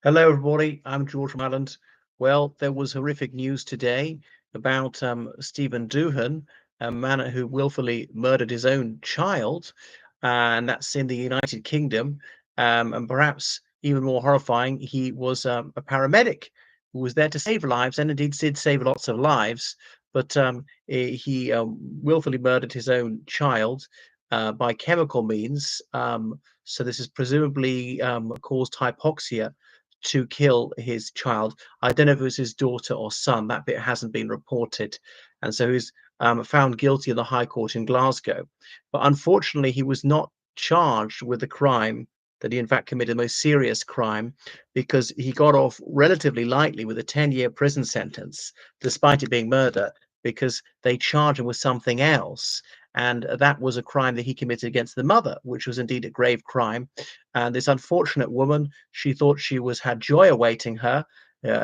Hello, everybody. I'm George from Ireland. Well, there was horrific news today about Stephen Doohan, a man who willfully murdered his own child, and that's in the United Kingdom. And perhaps even more horrifying, he was a paramedic who was there to save lives, and indeed did save lots of lives. But he willfully murdered his own child by chemical means. So this is presumably caused hypoxia to kill his child. I don't know if it was his daughter or son. That bit hasn't been reported. And so he was found guilty in the High Court in Glasgow. But unfortunately, he was not charged with the crime that he, in fact, committed, the most serious crime, because he got off relatively lightly with a 10-year prison sentence, despite it being murder, because they charged him with something else. And that was a crime that he committed against the mother, which was indeed a grave crime. And this unfortunate woman, she thought she was had joy awaiting her.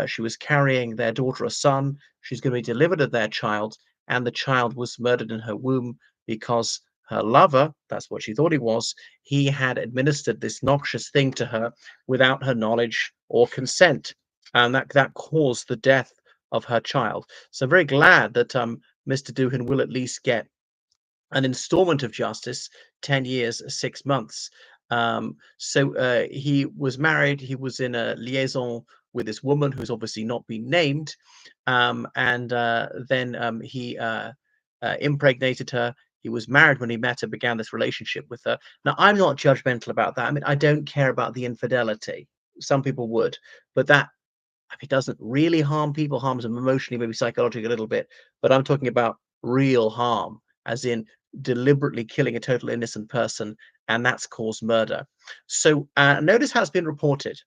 She was carrying their daughter, a son. She's going to be delivered of their child, and the child was murdered in her womb because her lover, that's what she thought he was, he had administered this noxious thing to her without her knowledge or consent, and that caused the death of her child. So I'm very glad that Mr. Doohan will at least get an installment of justice, 10 years, 6 months. He was married, he was in a liaison with this woman who's obviously not been named. And then he impregnated her. He was married when he met her, began this relationship with her. Now, I'm not judgmental about that. I mean, I don't care about the infidelity. Some people would, but that if it doesn't really harm people, harms them emotionally, maybe psychologically a little bit. But I'm talking about real harm, as in deliberately killing a total innocent person, and that's caused murder. So notice how it's been reported.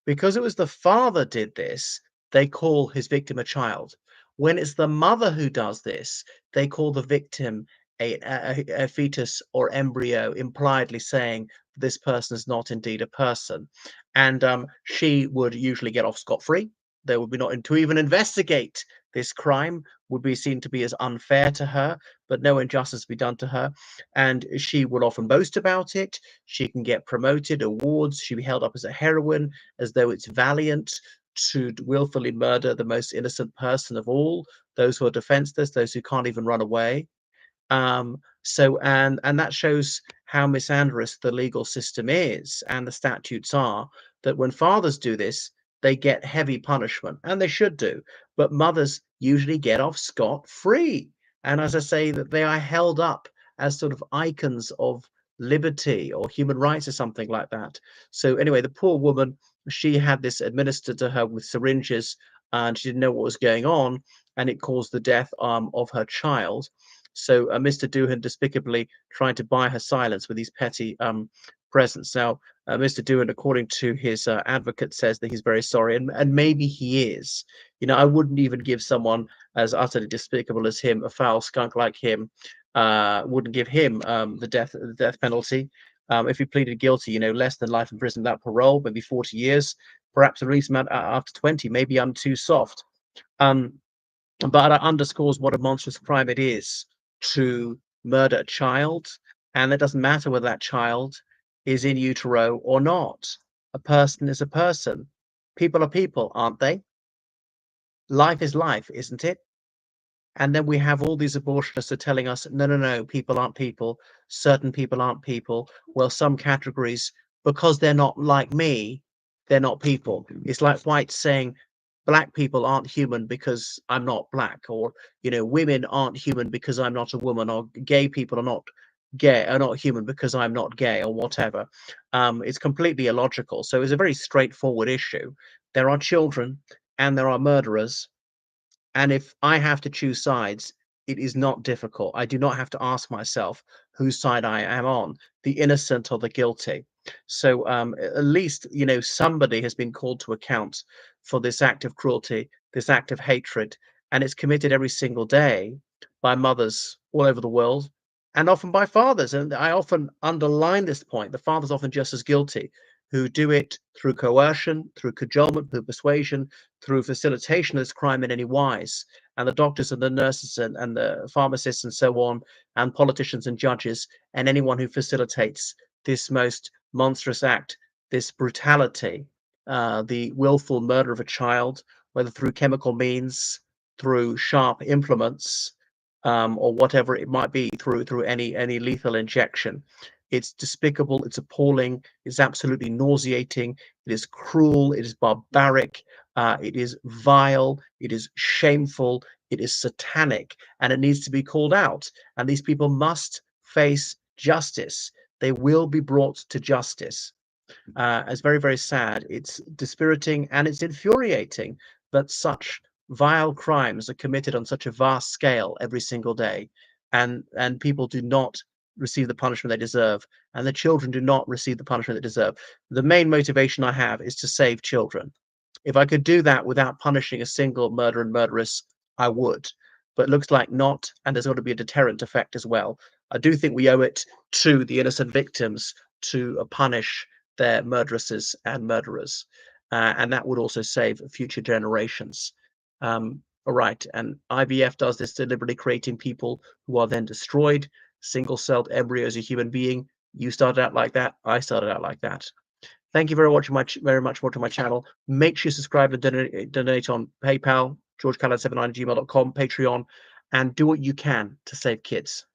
Because it was the father did this, they call his victim a child. When it's the mother who does this, they call the victim a fetus or embryo, impliedly saying this person is not indeed a person. And she would usually get off scot-free. There would be not to even investigate this crime would be seen to be as unfair to her, but no injustice be done to her. And she would often boast about it. She can get promoted, awards. She'd be held up as a heroine, as though it's valiant to willfully murder the most innocent person of all, those who are defenseless, those who can't even run away. And that shows how misandrous the legal system is, and the statutes are, that when fathers do this, they get heavy punishment, and they should do. But mothers usually get off scot-free. And as I say, that they are held up as sort of icons of liberty or human rights or something like that. So anyway, the poor woman, she had this administered to her with syringes, and she didn't know what was going on, and it caused the death of her child. So Mr. Doohan despicably trying to buy her silence with these petty presents. Now, Mr. Doohan, according to his advocate, says that he's very sorry, and maybe he is. You know, I wouldn't even give someone as utterly despicable as him, a foul skunk like him, wouldn't give him the death penalty. If he pleaded guilty, you know, less than life in prison without parole, maybe 40 years, perhaps a release amount after 20. Maybe I'm too soft. Um, but it underscores what a monstrous crime it is to murder a child, and it doesn't matter whether that child is in utero or not. A person is a person. People are people, aren't they? Life is life, isn't it? And then we have all these abortionists are telling us, no, no, no, people aren't people. Certain people aren't people. Well, some categories, because they're not like me, they're not people. It's like whites saying black people aren't human because I'm not black, or you know, women aren't human because I'm not a woman, or gay people are not human because I'm not gay, or whatever. It's completely illogical. So it's a very straightforward issue. There are children and there are murderers, and if I have to choose sides, it is not difficult. I do not have to ask myself whose side I am on, the innocent or the guilty. So at least, you know, somebody has been called to account for this act of cruelty, this act of hatred, and it's committed every single day by mothers all over the world, and often by fathers. And I often underline this point: the father's often just as guilty, who do it through coercion, through cajolement, through persuasion, through facilitation of this crime in any wise. And the doctors and the nurses and the pharmacists and so on, and politicians and judges, and anyone who facilitates this most monstrous act, this brutality. the willful murder of a child, whether through chemical means, through sharp implements, or whatever it might be, through any lethal injection. It's despicable. It's appalling. It's absolutely nauseating. It is cruel. It is barbaric. It is vile. It is shameful. It is satanic, and it needs to be called out. And these people must face justice. They will be brought to justice. It's very, very sad. It's dispiriting and it's infuriating that such vile crimes are committed on such a vast scale every single day, and people do not receive the punishment they deserve, and the children do not receive the punishment they deserve. The main motivation I have is to save children. If I could do that without punishing a single murderer and murderess, I would. But it looks like not, and there's got to be a deterrent effect as well. I do think we owe it to the innocent victims to punish their murderesses and murderers, and that would also save future generations. All right, and IVF does this deliberately, creating people who are then destroyed. Single-celled embryos, a human being. You started out like that. I started out like that. Thank you very much more to my channel. Make sure you subscribe and donate on PayPal, georgecallan79@gmail.com, Patreon, and do what you can to save kids.